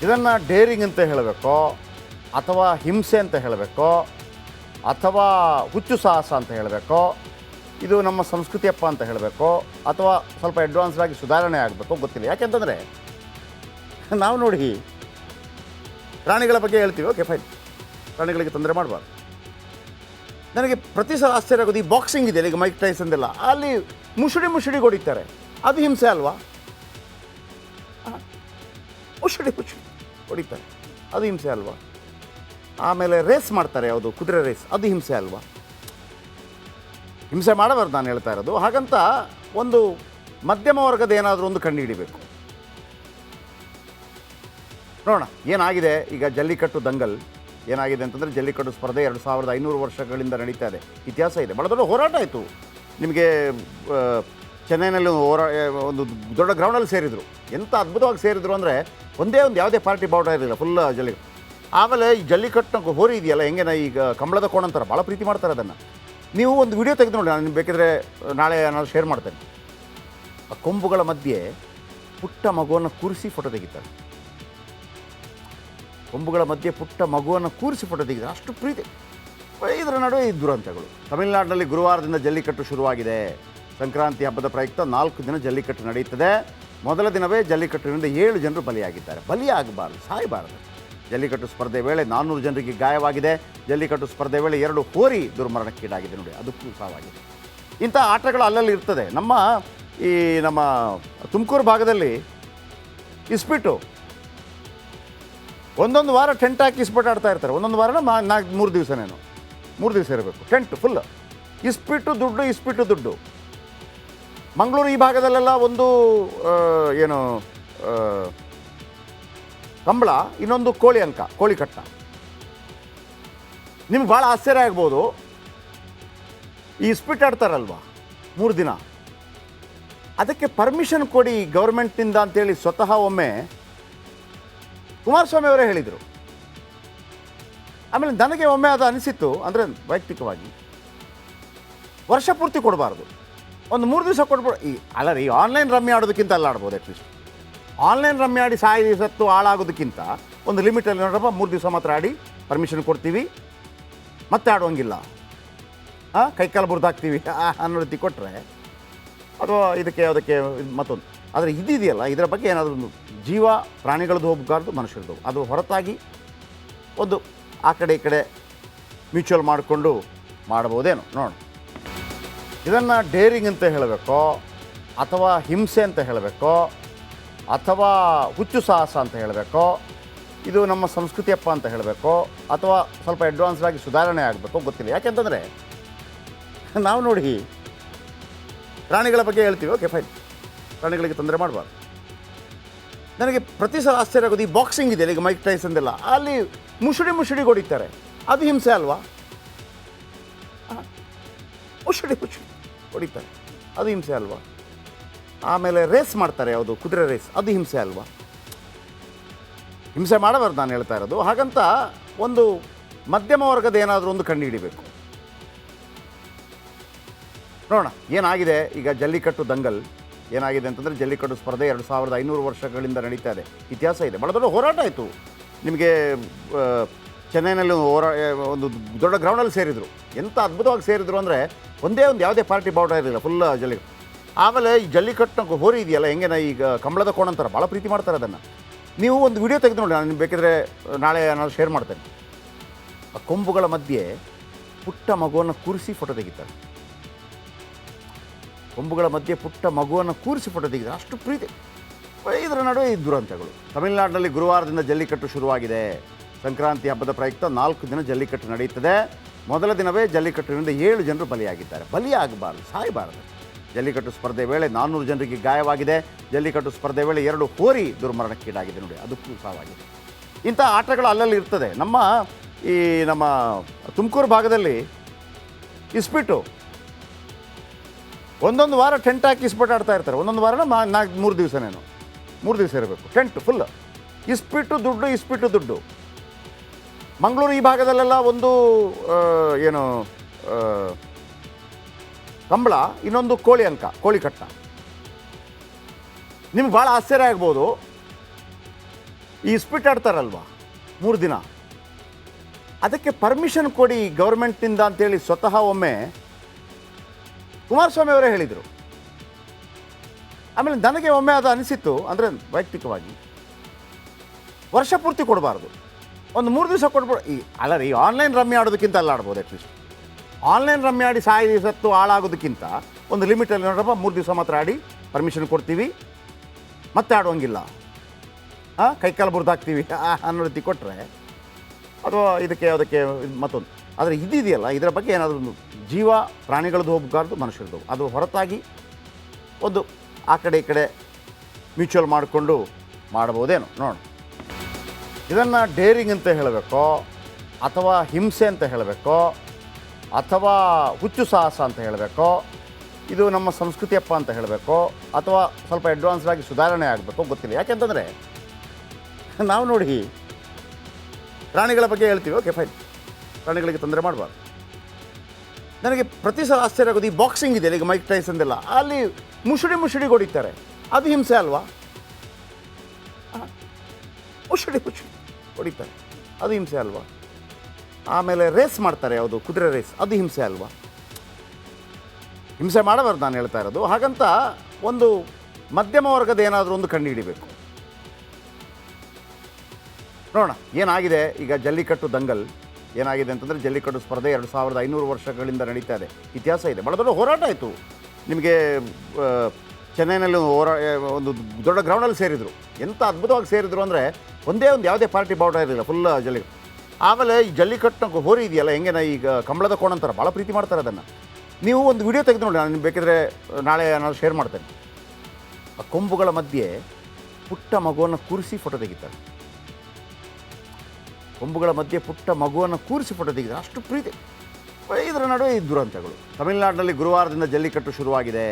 ಇದನ್ನು ಡೇರಿಂಗ್ ಅಂತ ಹೇಳಬೇಕೋ ಅಥವಾ ಹಿಂಸೆ ಅಂತ ಹೇಳಬೇಕೋ ಅಥವಾ ಹುಚ್ಚು ಸಾಹಸ ಅಂತ ಹೇಳಬೇಕೋ, ಇದು ನಮ್ಮ ಸಂಸ್ಕೃತಿಯಪ್ಪ ಅಂತ ಹೇಳಬೇಕೋ ಅಥವಾ ಸ್ವಲ್ಪ ಅಡ್ವಾನ್ಸ್ಡ್ ಆಗಿ ಸುಧಾರಣೆ ಆಗಬೇಕೋ ಗೊತ್ತಿಲ್ಲ. ಯಾಕೆಂತಂದರೆ ನಾವು ನೋಡಿ ಪ್ರಾಣಿಗಳ ಬಗ್ಗೆ ಹೇಳ್ತೀವಿ, ಓಕೆ ಫೈನ್, ಪ್ರಾಣಿಗಳಿಗೆ ತೊಂದರೆ ಮಾಡಬಾರ್ದು. ನನಗೆ ಪ್ರತಿ ಸಲ ಆಶ್ಚರ್ಯ ಆಗೋದು, ಈ ಬಾಕ್ಸಿಂಗ್ ಇದೆಯಲ್ಲ, ಈಗ ಮೈಕ್ ಟೈಸನ್ದೆಲ್ಲ, ಅಲ್ಲಿ ಮುಸುಡಿ ಹೊಡಿತಾರೆ, ಅದು ಹಿಂಸೆ ಅಲ್ವಾ? ಮುಸುಡಿ ಹೊಡಿತಾರೆ, ಅದು ಹಿಂಸೆ ಅಲ್ವಾ? ಆಮೇಲೆ ರೇಸ್ ಮಾಡ್ತಾರೆ, ಯಾವುದು ಕುದುರೆ ರೇಸ್, ಅದು ಹಿಂಸೆ ಅಲ್ವಾ? ಹಿಂಸೆ ಮಾಡಬಾರ್ದು ನಾನು ಹೇಳ್ತಾ ಇರೋದು. ಹಾಗಂತ ಒಂದು ಮಧ್ಯಮ ವರ್ಗದ ಏನಾದರೂ ಒಂದು ಕಂಡು ಹಿಡಿಬೇಕು. ನೋಡೋಣ ಏನಾಗಿದೆ. ಈಗ ಜಲ್ಲಿಕಟ್ಟು ದಂಗಲ್ ಏನಾಗಿದೆ ಅಂತಂದರೆ, ಜಲ್ಲಿಕಟ್ಟು ಸ್ಪರ್ಧೆ 2500 ವರ್ಷಗಳಿಂದ ನಡೀತಾ ಇದೆ, ಇತಿಹಾಸ ಇದೆ, ಭಾಳ ದೊಡ್ಡ ಹೋರಾಟ ಆಯಿತು. ನಿಮಗೆ ಚೆನ್ನೈನಲ್ಲಿ ಒಂದು ದೊಡ್ಡ ಗ್ರೌಂಡಲ್ಲಿ ಸೇರಿದರು. ಎಂಥ ಅದ್ಭುತವಾಗಿ ಸೇರಿದರು ಅಂದರೆ, ಒಂದೇ ಒಂದು ಯಾವುದೇ ಪಾರ್ಟಿ ಬಾವುಟ ಇರಲಿಲ್ಲ, ಫುಲ್ ಜಲ್ಲಿಕಟ್ಟು. ಆಮೇಲೆ ಈ ಜಲ್ಲಿಕಟ್ಟಿನ ಹೋರಿ ಇದೆಯಲ್ಲ, ಹೆಂಗೆ ಈಗ ಕಂಬಳದ ಕೋಣ ಅಂತಾರೆ, ಭಾಳ ಪ್ರೀತಿ ಮಾಡ್ತಾರೆ ಅದನ್ನು. ನೀವು ಒಂದು ವಿಡಿಯೋ ತೆಗೆದು ನೋಡಿ, ನಾನು ಬೇಕಿದ್ರೆ ನಾಳೆ ನಾನು ಶೇರ್ ಮಾಡ್ತೇನೆ. ಆ ಕೊಂಬುಗಳ ಮಧ್ಯೆ ಪುಟ್ಟ ಮಗುವನ್ನು ಕೂರಿಸಿ ಫೋಟೋ ತೆಗಿತಾರೆ. ಕೊಂಬುಗಳ ಮಧ್ಯೆ ಪುಟ್ಟ ಮಗುವನ್ನು ಕೂರಿಸಿ ಫೋಟೋ ತೆಗಿತಾರೆ, ಅಷ್ಟು ಪ್ರೀತಿ. ಇದರ ನಡುವೆ ಈ ದುರಂತಗಳು. ತಮಿಳುನಾಡಿನಲ್ಲಿ ಗುರುವಾರದಿಂದ ಜಲ್ಲಿಕಟ್ಟು ಶುರುವಾಗಿದೆ. ಸಂಕ್ರಾಂತಿ ಹಬ್ಬದ ಪ್ರಯುಕ್ತ 4 ದಿನ ಜಲ್ಲಿಕಟ್ಟು ನಡೆಯುತ್ತದೆ. ಮೊದಲ ದಿನವೇ ಜಲ್ಲಿಕಟ್ಟಿನಿಂದ 7 ಜನರು ಬಲಿಯಾಗಿದ್ದಾರೆ. ಬಲಿಯಾಗಬಾರ್ದು, ಸಾಯಬಾರದು. ಜಲ್ಲಿಕಟ್ಟು ಸ್ಪರ್ಧೆ ವೇಳೆ 400 ಜನರಿಗೆ ಗಾಯವಾಗಿದೆ. ಜಲ್ಲಿಕಟ್ಟು ಸ್ಪರ್ಧೆ ವೇಳೆ 2 ಹೋರಿ ದುರ್ಮರಣಕ್ಕೀಡಾಗಿದೆ. ನೋಡಿ, ಅದಕ್ಕೂ ಸಾವಾಗಿದೆ. ಇಂಥ ಆಟಗಳು ಅಲ್ಲಲ್ಲಿ ಇರ್ತದೆ. ನಮ್ಮ ತುಮಕೂರು ಭಾಗದಲ್ಲಿ ಇಸ್ಪಿಟ್ಟು ಒಂದೊಂದು ವಾರ ಟೆಂಟ್ ಹಾಕಿ ಇಸ್ಪಿಟ್ಟು ಆಡ್ತಾ ಇರ್ತಾರೆ. ಒಂದೊಂದು ವಾರನ 3 ದಿವಸನೇನು 3 ದಿವಸ ಇರಬೇಕು ಟೆಂಟ್ ಫುಲ್. ಇಸ್ಪಿಟ್ಟು ದುಡ್ಡು. ಮಂಗಳೂರು ಈ ಭಾಗದಲ್ಲೆಲ್ಲ ಒಂದು ಕಂಬಳ, ಇನ್ನೊಂದು ಕೋಳಿ ಕಟ್ಟ. ನಿಮ್ಗೆ ಭಾಳ ಆಶ್ಚರ್ಯ ಆಗ್ಬೋದು, ಈ ಇಸ್ಪಿಟ್ ಆಡ್ತಾರಲ್ವ 3 ದಿನ, ಅದಕ್ಕೆ ಪರ್ಮಿಷನ್ ಕೊಡಿ ಗೌರ್ಮೆಂಟ್ನಿಂದ ಅಂತೇಳಿ ಸ್ವತಃ ಒಮ್ಮೆ ಕುಮಾರಸ್ವಾಮಿ ಅವರೇ ಹೇಳಿದರು. ಆಮೇಲೆ ನನಗೆ ಒಮ್ಮೆ ಅದು ಅನಿಸಿತ್ತು, ಅಂದರೆ ವೈಯಕ್ತಿಕವಾಗಿ ವರ್ಷ ಪೂರ್ತಿ ಕೊಡಬಾರ್ದು, ಒಂದು 3 ದಿವಸ ಕೊಡ್ಬೋದು. ಅಲ್ಲ ರೀ, ಆನ್ಲೈನ್ ರಮ್ಮಿ ಆಡೋದಕ್ಕಿಂತ ಅಲ್ಲ ಆಡ್ಬೋದು. ಅಟ್ಲೀಸ್ಟ್ ಆನ್ಲೈನ್ ರಮ್ಮಿ ಆಡಿ ಸತ್ತು ಹಾಳಾಗೋದಕ್ಕಿಂತ ಒಂದು ಲಿಮಿಟಲ್ಲಿ ನೋಡ್ರಪ್ಪ, 3 ದಿವಸ ಮಾತ್ರ ಆಡಿ ಪರ್ಮಿಷನ್ ಕೊಡ್ತೀವಿ, ಮತ್ತೆ ಆಡುವಂಗಿಲ್ಲ, ಕೈಕಾಲು ಬುರ್ದಾಕ್ತೀವಿ ಅನ್ನೋ ರೀತಿ ಕೊಟ್ಟರೆ ಅಥವಾ ಅದಕ್ಕೆ ಮತ್ತೊಂದು. ಆದರೆ ಇದೆಯಲ್ಲ, ಇದರ ಬಗ್ಗೆ ಏನಾದರೂ ಒಂದು ಜೀವ ಪ್ರಾಣಿಗಳದ್ದು ಹೋಗಬಾರ್ದು, ಮನುಷ್ಯರದ್ದು. ಅದು ಹೊರತಾಗಿ ಒಂದು ಆ ಕಡೆ ಈ ಕಡೆ ಮ್ಯೂಚುವಲ್ ಮಾಡಿಕೊಂಡು ಮಾಡ್ಬೋದೇನೋ ನೋಡೋಣ. ಇದನ್ನು ಡೇರಿಂಗ್ ಅಂತ ಹೇಳಬೇಕೋ ಅಥವಾ ಹಿಂಸೆ ಅಂತ ಹೇಳಬೇಕೋ ಅಥವಾ ಹುಚ್ಚು ಸಾಹಸ ಅಂತ ಹೇಳಬೇಕೋ, ಇದು ನಮ್ಮ ಸಂಸ್ಕೃತಿಯಪ್ಪ ಅಂತ ಹೇಳಬೇಕೋ ಅಥವಾ ಸ್ವಲ್ಪ ಅಡ್ವಾನ್ಸ್ಡ್ ಆಗಿ ಸುಧಾರಣೆ ಆಗಬೇಕೋ ಗೊತ್ತಿಲ್ಲ. ಯಾಕೆಂತಂದರೆ ನಾವು ನೋಡಿ ಪ್ರಾಣಿಗಳ ಬಗ್ಗೆ ಹೇಳ್ತೀವಿ, ಓಕೆ ಫೈನ್, ಪ್ರಾಣಿಗಳಿಗೆ ತೊಂದರೆ ಮಾಡಬಾರ್ದು. ನನಗೆ ಪ್ರತಿ ಸಲ ಆಶ್ಚರ್ಯ ಆಗೋದು, ಈ ಬಾಕ್ಸಿಂಗ್ ಇದೆಯಲ್ಲ, ಈಗ ಮೈಕ್ ಟೈಸನ್ದೆಲ್ಲ, ಅಲ್ಲಿ ಮುಸುಡಿ ಹೊಡಿತಾರೆ, ಅದು ಹಿಂಸೆ ಅಲ್ವಾ? ಮುಸುಡಿ ಹೊಡಿತಾರೆ, ಅದು ಹಿಂಸೆ ಅಲ್ವಾ? ಆಮೇಲೆ ರೇಸ್ ಮಾಡ್ತಾರೆ, ಯಾವುದು ಕುದುರೆ ರೇಸ್, ಅದು ಹಿಂಸೆ ಅಲ್ವಾ? ಹಿಂಸೆ ಮಾಡಬಾರ್ದು ನಾನು ಹೇಳ್ತಾ ಇರೋದು. ಹಾಗಂತ ಒಂದು ಮಧ್ಯಮ ವರ್ಗದ ಏನಾದರೂ ಒಂದು ಕಂಡು ಹಿಡಿಬೇಕು. ನೋಡೋಣ ಏನಾಗಿದೆ. ಈಗ ಜಲ್ಲಿಕಟ್ಟು ದಂಗಲ್ ಏನಾಗಿದೆ ಅಂತಂದರೆ, ಜಲ್ಲಿಕಟ್ಟು ಸ್ಪರ್ಧೆ 2500 ವರ್ಷಗಳಿಂದ ನಡೀತಾ ಇದೆ, ಇತಿಹಾಸ ಇದೆ, ಭಾಳ ದೊಡ್ಡ ಹೋರಾಟ ಆಯಿತು. ನಿಮಗೆ ಚೆನ್ನೈನಲ್ಲಿ ಒಂದು ದೊಡ್ಡ ಗ್ರೌಂಡಲ್ಲಿ ಸೇರಿದರು. ಎಂಥ ಅದ್ಭುತವಾಗಿ ಸೇರಿದರು ಅಂದರೆ, ಒಂದೇ ಒಂದು ಯಾವುದೇ ಪಾರ್ಟಿ ಬಾವುಟ ಇರಲಿಲ್ಲ, ಫುಲ್ ಜಲ್ಲಿಕಟ್ಟು. ಆಮೇಲೆ ಈ ಜಲ್ಲಿಕಟ್ಟಿನ ಹೋರಿ ಇದೆಯಲ್ಲ, ಹೆಂಗೆ ಈಗ ಕಂಬಳದ ಕೋಣ ಅಂತಾರೆ, ಭಾಳ ಪ್ರೀತಿ ಮಾಡ್ತಾರೆ ಅದನ್ನು. ನೀವು ಒಂದು ವಿಡಿಯೋ ತೆಗೆದು ನೋಡಿ, ನಾನು ಬೇಕಿದ್ರೆ ನಾಳೆ ನಾನು ಶೇರ್ ಮಾಡ್ತೇನೆ. ಆ ಕೊಂಬುಗಳ ಮಧ್ಯೆ ಪುಟ್ಟ ಮಗುವನ್ನು ಕೂರಿಸಿ ಫೋಟೋ ತೆಗಿತಾರೆ. ಕೊಂಬುಗಳ ಮಧ್ಯೆ ಪುಟ್ಟ ಮಗುವನ್ನು ಕೂರಿಸಿ ಫೋಟೋ ತೆಗಿತಾರೆ, ಅಷ್ಟು ಪ್ರೀತಿ. ಇದರ ನಡುವೆ ಈ ದುರಂತಗಳು. ತಮಿಳುನಾಡಿನಲ್ಲಿ ಗುರುವಾರದಿಂದ ಜಲ್ಲಿಕಟ್ಟು ಶುರುವಾಗಿದೆ. ಸಂಕ್ರಾಂತಿ ಹಬ್ಬದ ಪ್ರಯುಕ್ತ 4 ದಿನ ಜಲ್ಲಿಕಟ್ಟು ನಡೆಯುತ್ತದೆ. ಮೊದಲ ದಿನವೇ ಜಲ್ಲಿಕಟ್ಟಿನಿಂದ 7 ಜನರು ಬಲಿಯಾಗಿದ್ದಾರೆ. ಬಲಿಯಾಗಬಾರ್ದು, ಸಾಯಬಾರದು. ಜಲ್ಲಿಕಟ್ಟು ಸ್ಪರ್ಧೆ ವೇಳೆ 400 ಜನರಿಗೆ ಗಾಯವಾಗಿದೆ. ಜಲ್ಲಿಕಟ್ಟು ಸ್ಪರ್ಧೆ ವೇಳೆ 2 ಹೋರಿ ದುರ್ಮರಣಕ್ಕೀಡಾಗಿದೆ. ನೋಡಿ, ಅದಕ್ಕೂ ಸಾವಾಗಿದೆ. ಇಂಥ ಆಟಗಳು ಅಲ್ಲಲ್ಲಿ ಇರ್ತದೆ. ನಮ್ಮ ತುಮಕೂರು ಭಾಗದಲ್ಲಿ ಇಸ್ಪಿಟ್ಟು ಒಂದೊಂದು ವಾರ ಟೆಂಟ್ ಹಾಕಿ ಇಸ್ಪಿಟ್ಟು ಆಡ್ತಾ ಇರ್ತಾರೆ. ಒಂದೊಂದು ವಾರನ 3 ದಿವಸನೇನು 3 ದಿವಸ ಇರಬೇಕು ಟೆಂಟ್ ಫುಲ್. ಇಸ್ಪಿಟ್ಟು ದುಡ್ಡು. ಮಂಗಳೂರು ಈ ಭಾಗದಲ್ಲೆಲ್ಲ ಒಂದು ಕಂಬಳ, ಇನ್ನೊಂದು ಕೋಳಿ ಕಟ್ಟ. ನಿಮ್ಗೆ ಭಾಳ ಆಶ್ಚರ್ಯ ಆಗ್ಬೋದು, ಈ ಸ್ಪಿಟ್ ಆಡ್ತಾರಲ್ವ 3 ದಿನ, ಅದಕ್ಕೆ ಪರ್ಮಿಷನ್ ಕೊಡಿ ಗೌರ್ಮೆಂಟ್ನಿಂದ ಅಂತೇಳಿ ಸ್ವತಃ ಒಮ್ಮೆ ಕುಮಾರಸ್ವಾಮಿ ಅವರೇ ಹೇಳಿದರು. ಆಮೇಲೆ ನನಗೆ ಒಮ್ಮೆ ಅದು ಅನಿಸಿತ್ತು, ಅಂದರೆ ವೈಯಕ್ತಿಕವಾಗಿ ವರ್ಷ ಪೂರ್ತಿ ಕೊಡಬಾರ್ದು, ಒಂದು 3 ದಿವಸ ಕೊಡ್ಬೋದು. ಈ ಆನ್ಲೈನ್ ರಮ್ಮಿ ಆಡೋದಕ್ಕಿಂತ ಅಲ್ಲ ಆಡ್ಬೋದು. ಅಟ್ಲೀಸ್ಟ್ ಆನ್ಲೈನ್ ರಮ್ಮಿ ಆಡಿ ಸತ್ತು ಹಾಳಾಗೋದಕ್ಕಿಂತ ಒಂದು ಲಿಮಿಟಲ್ಲಿ ನೋಡ್ರಪ್ಪ 3 ದಿವಸ ಮಾತ್ರ ಆಡಿ ಪರ್ಮಿಷನ್ ಕೊಡ್ತೀವಿ, ಮತ್ತೆ ಆಡುವಂಗಿಲ್ಲ, ಕೈಕಾಲು ಬುರ್ದಾಕ್ತೀವಿ ಅನ್ನೋ ರೀತಿ ಕೊಟ್ಟರೆ ಅಥವಾ ಅದಕ್ಕೆ ಮತ್ತೊಂದು. ಆದರೆ ಇದೆಯಲ್ಲ, ಇದರ ಬಗ್ಗೆ ಏನಾದರೂ ಒಂದು ಜೀವ ಪ್ರಾಣಿಗಳದ್ದು ಹೋಗಬಾರ್ದು, ಮನುಷ್ಯರದ್ದು. ಅದು ಹೊರತಾಗಿ ಒಂದು ಆ ಕಡೆ ಈ ಕಡೆ ಮ್ಯೂಚುವಲ್ ಮಾಡಿಕೊಂಡು ಮಾಡ್ಬೋದೇನೋ ನೋಡೋಣ. ಇದನ್ನು ಡೇರಿಂಗ್ ಅಂತ ಹೇಳಬೇಕೋ ಅಥವಾ ಹಿಂಸೆ ಅಂತ ಹೇಳಬೇಕೋ ಅಥವಾ ಹುಚ್ಚು ಸಾಹಸ ಅಂತ ಹೇಳಬೇಕೋ, ಇದು ನಮ್ಮ ಸಂಸ್ಕೃತಿಯಪ್ಪ ಅಂತ ಹೇಳಬೇಕೋ ಅಥವಾ ಸ್ವಲ್ಪ ಅಡ್ವಾನ್ಸ್ಡ್ ಆಗಿ ಸುಧಾರಣೆ ಆಗಬೇಕೋ ಗೊತ್ತಿಲ್ಲ. ಯಾಕೆಂತಂದರೆ ನಾವು ನೋಡಿ ಪ್ರಾಣಿಗಳ ಬಗ್ಗೆ ಹೇಳ್ತೀವಿ, ಓಕೆ ಫೈನ್, ಪ್ರಾಣಿಗಳಿಗೆ ತೊಂದರೆ ಮಾಡಬಾರ್ದು. ನನಗೆ ಪ್ರತಿ ಸಲ ಆಶ್ಚರ್ಯ ಆಗೋದು, ಈ ಬಾಕ್ಸಿಂಗ್ ಇದೆಯಲ್ಲ, ಈಗ ಮೈಕ್ ಟೈಸನ್ದೆಲ್ಲ, ಅಲ್ಲಿ ಮುಸುಡಿ ಹೊಡಿತಾರೆ, ಅದು ಹಿಂಸೆ ಅಲ್ವಾ? ಮುಸುಡಿ ಹೊಡಿತಾರೆ, ಅದು ಹಿಂಸೆ ಅಲ್ವಾ? ಆಮೇಲೆ ರೇಸ್ ಮಾಡ್ತಾರೆ, ಯಾವುದು ಕುದುರೆ ರೇಸ್, ಅದು ಹಿಂಸೆ ಅಲ್ವಾ? ಹಿಂಸೆ ಮಾಡಬಾರ್ದು ನಾನು ಹೇಳ್ತಾ ಇರೋದು. ಹಾಗಂತ ಒಂದು ಮಧ್ಯಮ ವರ್ಗದ ಏನಾದರೂ ಒಂದು ಕಂಡು ಹಿಡಿಬೇಕು. ನೋಡೋಣ ಏನಾಗಿದೆ. ಈಗ ಜಲ್ಲಿಕಟ್ಟು ದಂಗಲ್ ಏನಾಗಿದೆ ಅಂತಂದರೆ, ಜಲ್ಲಿಕಟ್ಟು ಸ್ಪರ್ಧೆ 2500 ವರ್ಷಗಳಿಂದ ನಡೀತಾ ಇದೆ, ಇತಿಹಾಸ ಇದೆ, ಭಾಳ ದೊಡ್ಡ ಹೋರಾಟ ಆಯಿತು. ನಿಮಗೆ ಚೆನ್ನೈನಲ್ಲಿ ಒಂದು ದೊಡ್ಡ ಗ್ರೌಂಡಲ್ಲಿ ಸೇರಿದರು. ಎಂಥ ಅದ್ಭುತವಾಗಿ ಸೇರಿದರು ಅಂದರೆ, ಒಂದೇ ಒಂದು ಯಾವುದೇ ಪಾರ್ಟಿ ಬಾವುಟ ಇರಲಿಲ್ಲ, ಫುಲ್ ಜಲ್ಲಿಕಟ್ಟು. ಆಮೇಲೆ ಈ ಜಲ್ಲಿಕಟ್ಟು ಹೋರಿ ಇದೆಯಲ್ಲ, ಹೆಂಗೆ ಈಗ ಕಂಬಳದ ಕೋಣ ಅಂತಾರೆ, ಭಾಳ ಪ್ರೀತಿ ಮಾಡ್ತಾರೆ ಅದನ್ನು. ನೀವು ಒಂದು ವಿಡಿಯೋ ತೆಗೆದು ನೋಡಿ, ನಾನು ಬೇಕಿದ್ರೆ ನಾಳೆ ನಾನು ಶೇರ್ ಮಾಡ್ತೇನೆ. ಆ ಕೊಂಬುಗಳ ಮಧ್ಯೆ ಪುಟ್ಟ ಮಗುವನ್ನು ಕೂರಿಸಿ ಫೋಟೋ ತೆಗಿತಾರೆ. ಕೊಂಬುಗಳ ಮಧ್ಯೆ ಪುಟ್ಟ ಮಗುವನ್ನು ಕೂರಿಸಿ ಫೋಟೋ ತೆಗಿತಾರೆ, ಅಷ್ಟು ಪ್ರೀತಿ. ಇದರ ನಡುವೆ ಈ ದುರಂತಗಳು. ತಮಿಳುನಾಡಿನಲ್ಲಿ ಗುರುವಾರದಿಂದ ಜಲ್ಲಿಕಟ್ಟು ಶುರುವಾಗಿದೆ.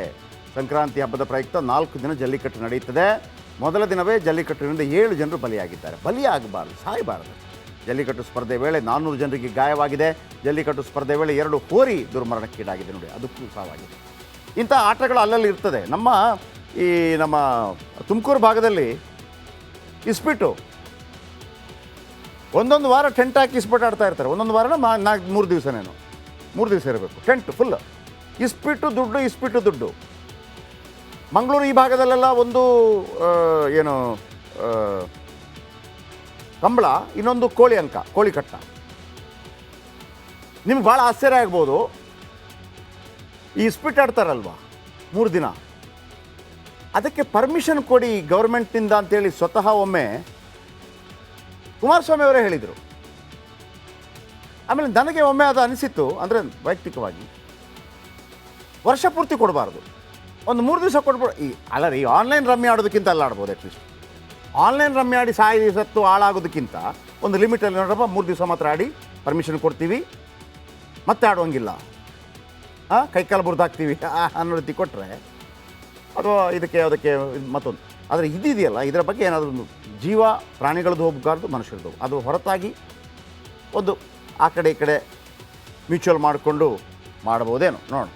ಸಂಕ್ರಾಂತಿ ಹಬ್ಬದ ಪ್ರಯುಕ್ತ 4 ದಿನ ಜಲ್ಲಿಕಟ್ಟು ನಡೆಯುತ್ತದೆ. ಮೊದಲ ದಿನವೇ ಜಲ್ಲಿಕಟ್ಟಿನಿಂದ 7 ಜನರು ಬಲಿಯಾಗಿದ್ದಾರೆ. ಬಲಿಯಾಗಬಾರ್ದು, ಸಾಯಬಾರದು. ಜಲ್ಲಿಕಟ್ಟು ಸ್ಪರ್ಧೆ ವೇಳೆ 400 ಜನರಿಗೆ ಗಾಯವಾಗಿದೆ. ಜಲ್ಲಿಕಟ್ಟು ಸ್ಪರ್ಧೆ ವೇಳೆ 2 ಹೋರಿ ದುರ್ಮರಣಕ್ಕೀಡಾಗಿದೆ. ನೋಡಿ, ಅದಕ್ಕೂ ಸಾವಾಗಿದೆ. ಇಂಥ ಆಟಗಳು ಅಲ್ಲಲ್ಲಿ ಇರ್ತದೆ. ನಮ್ಮ ತುಮಕೂರು ಭಾಗದಲ್ಲಿ ಇಸ್ಪಿಟ್ಟು ಒಂದೊಂದು ವಾರ ಟೆಂಟ್ ಹಾಕಿ ಇಸ್ಪಿಟ್ಟು ಆಡ್ತಾ ಇರ್ತಾರೆ. ಒಂದೊಂದು ವಾರನ 3 ದಿವಸನೇನು 3 ದಿವಸ ಇರಬೇಕು ಟೆಂಟ್ ಫುಲ್. ಇಸ್ಪಿಟ್ಟು ದುಡ್ಡು. ಮಂಗಳೂರು ಈ ಭಾಗದಲ್ಲೆಲ್ಲ ಒಂದು ಕಂಬಳ, ಇನ್ನೊಂದು ಕೋಳಿ ಕಟ್ಟ. ನಿಮ್ಗೆ ಭಾಳ ಆಶ್ಚರ್ಯ ಆಗ್ಬೋದು, ಈ ಇಸ್ಪಿಟ್ ಆಡ್ತಾರಲ್ವ 3 ದಿನ, ಅದಕ್ಕೆ ಪರ್ಮಿಷನ್ ಕೊಡಿ ಗೌರ್ಮೆಂಟ್ನಿಂದ ಅಂತೇಳಿ ಸ್ವತಃ ಒಮ್ಮೆ ಕುಮಾರಸ್ವಾಮಿ ಅವರೇ ಹೇಳಿದರು. ಆಮೇಲೆ ನನಗೆ ಒಮ್ಮೆ ಅದು ಅನಿಸಿತ್ತು, ಅಂದರೆ ವೈಯಕ್ತಿಕವಾಗಿ ವರ್ಷ ಪೂರ್ತಿ ಕೊಡಬಾರ್ದು, ಒಂದು 3 ದಿವಸ ಕೊಡ್ಬೋದು. ಈ ಆನ್ಲೈನ್ ರಮ್ಮಿ ಆಡೋದಕ್ಕಿಂತ ಅಲ್ಲ ಆಡ್ಬೋದು. ಅಟ್ಲೀಸ್ಟ್ ಆನ್ಲೈನ್ ರಮ್ಮಿ ಆಡಿ ಸತ್ತು ಹಾಳಾಗೋದಕ್ಕಿಂತ ಒಂದು ಲಿಮಿಟಲ್ಲಿ ನೋಡ್ರಪ್ಪ 3 ದಿವಸ ಮಾತ್ರ ಆಡಿ ಪರ್ಮಿಷನ್ ಕೊಡ್ತೀವಿ, ಮತ್ತೆ ಆಡುವಂಗಿಲ್ಲ, ಕೈಕಾಲು ಬುರ್ದಾಕ್ತೀವಿ ಅನ್ನೋ ರೀತಿ ಕೊಟ್ಟರೆ ಅಥವಾ ಅದಕ್ಕೆ ಮತ್ತೊಂದು. ಆದರೆ ಇದೆಯಲ್ಲ, ಇದರ ಬಗ್ಗೆ ಏನಾದರೂ ಒಂದು ಜೀವ ಪ್ರಾಣಿಗಳದ್ದು ಹೋಗಬಾರ್ದು, ಮನುಷ್ಯರದ್ದು. ಅದು ಹೊರತಾಗಿ ಒಂದು ಆ ಕಡೆ ಈ ಕಡೆ ಮ್ಯೂಚುವಲ್ ಮಾಡಿಕೊಂಡು ಮಾಡ್ಬೋದೇನೋ ನೋಡೋಣ.